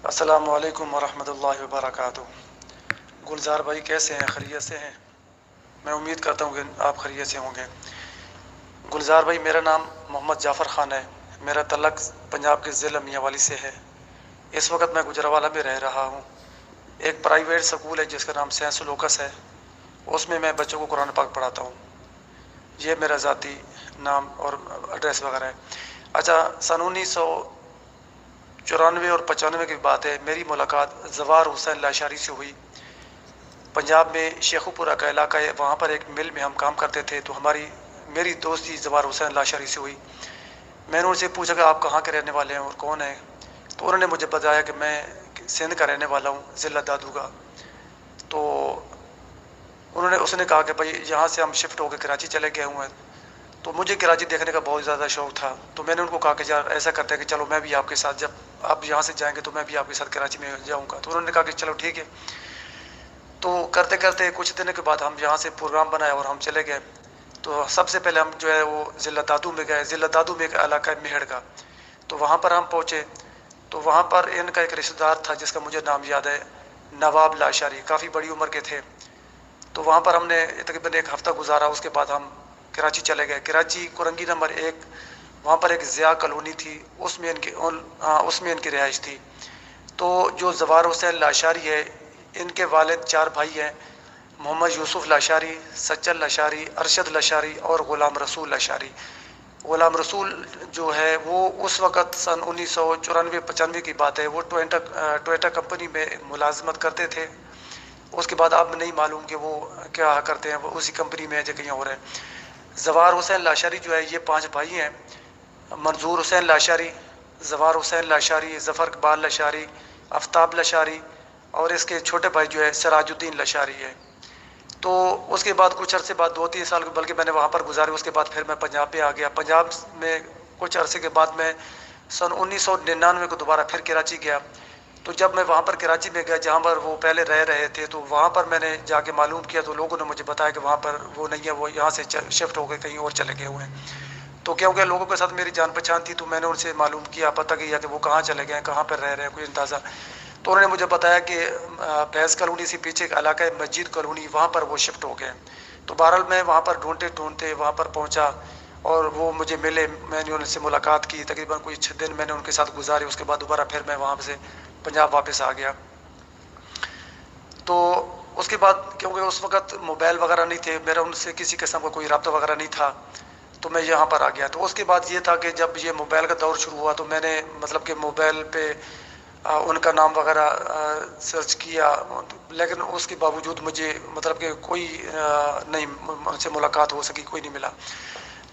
अस्सलामु अलैकुम वरहमतुल्लाहि वबरकातुहू। गुलजार भाई कैसे हैं? खैरियत से हैं? मैं उम्मीद करता हूँ कि आप खैरियत से होंगे। गुलजार भाई, मेरा नाम मोहम्मद जाफ़र ख़ान है। मेरा तल्लक पंजाब के ज़िला मियांवाली से है। इस वक्त मैं गुजरावाला में रह रहा हूँ। एक प्राइवेट स्कूल है जिसका नाम सेंट लूकस है, उसमें मैं बच्चों को कुरान पाक पढ़ाता हूँ। ये मेरा ज़ाती नाम और एड्रेस वगैरह है। अच्छा, सन 1994 और 95 की बात है। मेरी मुलाकात ज़वार हुसैन लाशारी से हुई। पंजाब में शेखुपुरा का इलाका है, वहाँ पर एक मिल में हम काम करते थे। तो मेरी दोस्ती ज़वार हुसैन लाशारी से हुई। मैंने उनसे पूछा कि आप कहाँ के रहने वाले हैं और कौन है। तो उन्होंने मुझे बताया कि मैं सिंध का रहने वाला हूँ, ज़िला दादूगा। तो उसने कहा कि भाई यहाँ से हम शिफ्ट होकर कराची चले गए हुए हैं। तो मुझे कराची देखने का बहुत ज़्यादा शौक़ था। तो मैंने उनको कहा कि यार ऐसा करते हैं कि चलो मैं भी आपके साथ, जब आप यहाँ से जाएंगे तो मैं भी आपके साथ कराची में जाऊँगा। तो उन्होंने कहा कि चलो ठीक है। तो करते करते कुछ दिनों के बाद हम यहाँ से प्रोग्राम बनाया और हम चले गए। तो सबसे पहले हम जो है वो ज़िला दादू में गए। ज़िला दादू में एक इलाका है मेहड़ का, तो वहाँ पर हम पहुँचे। तो वहाँ पर इनका एक रिश्तेदार था जिसका मुझे नाम याद है, नवाब लाशारी, काफ़ी बड़ी उम्र के थे। तो वहाँ पर हमने तकरीबन एक हफ़्ता गुजारा। उसके बाद हम कराची चले गए। कराची कुरंगी नंबर 1, वहाँ पर एक ज़िया कॉलोनी थी, उसमें इनकी रिहाइश थी। तो जो ज़वार हुसैन लाशारी है, इनके वालिद 4 भाई हैं, मोहम्मद यूसुफ लाशारी, सच्चल लाशारी, अरशद लाशारी और ग़ुलाम रसूल लाशारी। ग़ुलाम रसूल जो है वो उस वक़्त सन 1994-95 की बात है, वो टोयोटा कंपनी में मुलाजमत करते थे। उसके बाद अब नहीं मालूम कि वो क्या करते हैं, वो उसी कंपनी में है या कहीं और है। ज़वार हुसैन लाशारी जो है, ये 5 भाई हैं। मंजूर हुसैन लाशारी, ज़वार हुसैन लाशारी, ज़फ़र इक़बाल लाशारी, आफ्ताब लाशारी और इसके छोटे भाई जो है सिराजुद्दीन लाशारी है। तो उसके बाद कुछ अरसे बाद 2-3 साल बल्कि मैंने वहाँ पर गुजारे। उसके बाद फिर मैं पंजाब पे आ गया। पंजाब में कुछ अरसे के बाद मैं सन 1999 को दोबारा फिर कराची गया। तो जब मैं वहाँ पर कराची में गया जहाँ पर वो पहले रह रहे थे, तो वहाँ पर मैंने जाके मालूम किया। तो लोगों ने मुझे बताया कि वहाँ पर वो नहीं है, वो यहाँ से शिफ्ट होकर कहीं और चले गए हुए हैं। तो क्योंकि लोगों के साथ मेरी जान पहचान थी, तो मैंने उनसे मालूम किया, पता किया कि वो कहाँ चले गए हैं, कहाँ पर रह रहे हैं, कोई अंदाज़ा। तो उन्होंने मुझे बताया कि भैंस कॉलोनी से पीछे का इलाका है मस्जिद कॉलोनी, वहाँ पर वो शिफ्ट हो गए। तो बहरहाल मैं वहाँ पर ढूंढते ढूंढते वहाँ पर पहुँचा और वो मुझे मिले। मैंने उनसे मुलाकात की, तकरीबन कोई 6 दिन मैंने उनके साथ गुजारे। उसके बाद दोबारा फिर मैं वहाँ से पंजाब वापस आ गया। तो उसके बाद क्योंकि उस वक़्त मोबाइल वगैरह नहीं थे, मेरा उनसे किसी किस्म का कोई रब्ता वगैरह नहीं था, तो मैं यहाँ पर आ गया। तो उसके बाद ये था कि जब ये मोबाइल का दौर शुरू हुआ तो मैंने मतलब कि मोबाइल पे उनका नाम वगैरह सर्च किया, लेकिन उसके बावजूद मुझे मतलब कि कोई नहीं उनसे मुलाकात हो सकी, कोई नहीं मिला।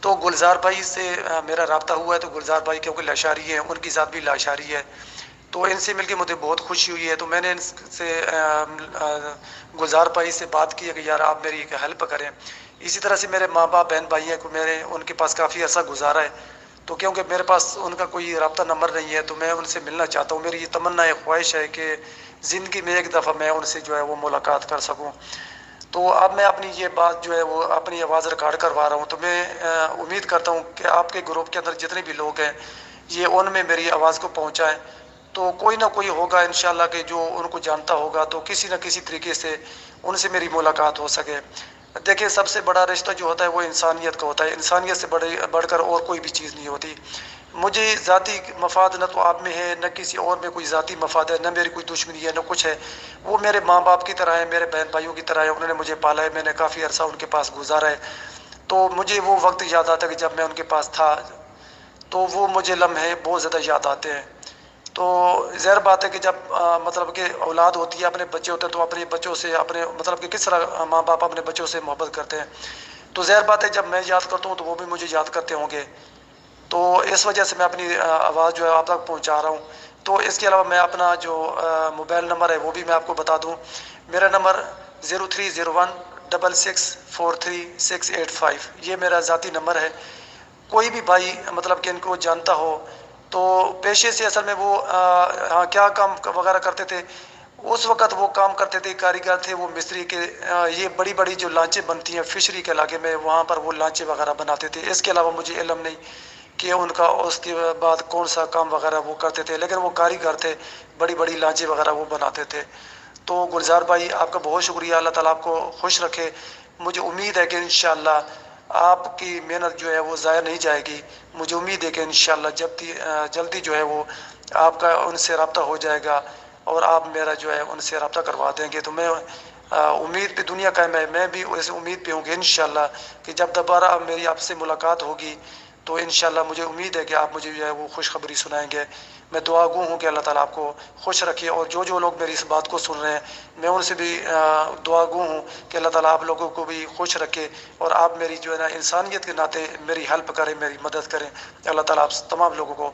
तो गुलजार भाई से मेरा रब्ता हुआ है। तो गुलजार भाई क्योंकि लाशारी हैं, उनकी ज़ात भी लाशारी है, तो इनसे मिलके मुझे बहुत खुशी हुई है। तो मैंने इनसे गुलजार भाई से बात की है कि यार आप मेरी एक हेल्प करें। इसी तरह से मेरे माँ बाप बहन भाई हैं, मैंने उनके पास काफ़ी अर्सा गुजारा है। तो क्योंकि मेरे पास उनका कोई रब्ता नंबर नहीं है, तो मैं उनसे मिलना चाहता हूँ। मेरी ये तमन्ना है, ख्वाहिश है कि ज़िंदगी में एक दफ़ा मैं उनसे जो है वो मुलाकात कर सकूँ। तो अब मैं अपनी ये बात जो है वो अपनी आवाज़ रिकॉर्ड करवा रहा हूँ। तो मैं उम्मीद करता हूँ कि आपके ग्रुप के अंदर जितने भी लोग हैं, ये उनमें मेरी आवाज़ को पहुँचाएँ। तो कोई ना कोई होगा इंशाल्लाह कि जो उनको जानता होगा, तो किसी न किसी तरीके से उनसे मेरी मुलाकात हो सके। देखिए, सबसे बड़ा रिश्ता जो होता है वो इंसानियत का होता है। इंसानियत से बढ़कर और कोई भी चीज़ नहीं होती। मुझे ज़ाती मफाद न तो आप में है, न किसी और में कोई ज़ाती मफाद है, न मेरी कोई दुश्मनी है, न कुछ है। वो मेरे माँ बाप की तरह है, मेरे बहन भाइयों की तरह है। उन्होंने मुझे पाला है, मैंने काफ़ी अरसा उनके पास गुजारा है। तो मुझे वो वक्त याद आता है कि जब मैं उनके पास था, तो वो मुझे लम्हे बहुत ज़्यादा याद आते हैं। तो ज़ाहिर बात है कि जब मतलब कि औलाद होती है, अपने बच्चे होते हैं, तो अपने बच्चों से अपने मतलब कि किस तरह माँ बाप अपने बच्चों से मोहब्बत करते हैं। तो ज़ाहिर बात है जब मैं याद करता हूँ तो वो भी मुझे याद करते होंगे। तो इस वजह से मैं अपनी आवाज़ जो है आप तक पहुँचा रहा हूँ। तो इसके अलावा मैं अपना जो मोबाइल नंबर है वो भी मैं आपको बता दूँ। मेरा नंबर 030166438685, ये मेरा ज़ाती नंबर है। कोई भी भाई मतलब कि इनको जानता हो, तो पेशे से असल में वो हाँ क्या काम वगैरह करते थे, उस वक़्त वो काम करते थे, कारीगर थे वो मिस्त्री के। ये बड़ी बड़ी जो लांचें बनती हैं फिशरी के इलाके में, वहाँ पर वो लांचें वगैरह बनाते थे। इसके अलावा मुझे इल्म नहीं کہ ان کا اس کے بعد کون سا کام وغیرہ وہ کرتے تھے، لیکن وہ کاریگر تھے، بڑی بڑی لانچیں وغیرہ وہ بناتے تھے۔ تو گلزار بھائی آپ کا بہت شکریہ، اللہ تعالیٰ آپ کو خوش رکھے۔ مجھے امید ہے کہ انشاءاللہ آپ کی محنت جو ہے وہ ضائع نہیں جائے گی۔ مجھے امید ہے کہ انشاءاللہ جلدی جو ہے وہ آپ کا ان سے رابطہ ہو جائے گا اور آپ میرا جو ہے ان سے رابطہ کروا دیں گے۔ تو میں امید پہ دنیا قائم ہے، میں بھی اس امید پہ ہوں گے انشاءاللہ کہ جب دوبارہ میری آپ سے ملاقات ہوگی تو انشاءاللہ مجھے امید ہے کہ آپ مجھے جو ہے وہ خوشخبری سنائیں گے۔ میں دعا گو ہوں کہ اللہ تعالیٰ آپ کو خوش رکھے، اور جو لوگ میری اس بات کو سن رہے ہیں میں ان سے بھی دعا گو ہوں کہ اللہ تعالیٰ آپ لوگوں کو بھی خوش رکھے، اور آپ میری جو ہے نا انسانیت کے ناطے میری ہیلپ کریں، میری مدد کریں۔ اللہ تعالیٰ آپ تمام لوگوں کو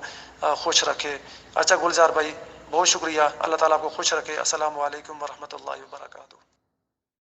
خوش رکھے۔ اچھا گلزار بھائی بہت شکریہ، اللہ تعالیٰ آپ کو خوش رکھے۔ السلام علیکم ورحمۃ اللہ وبرکاتہ۔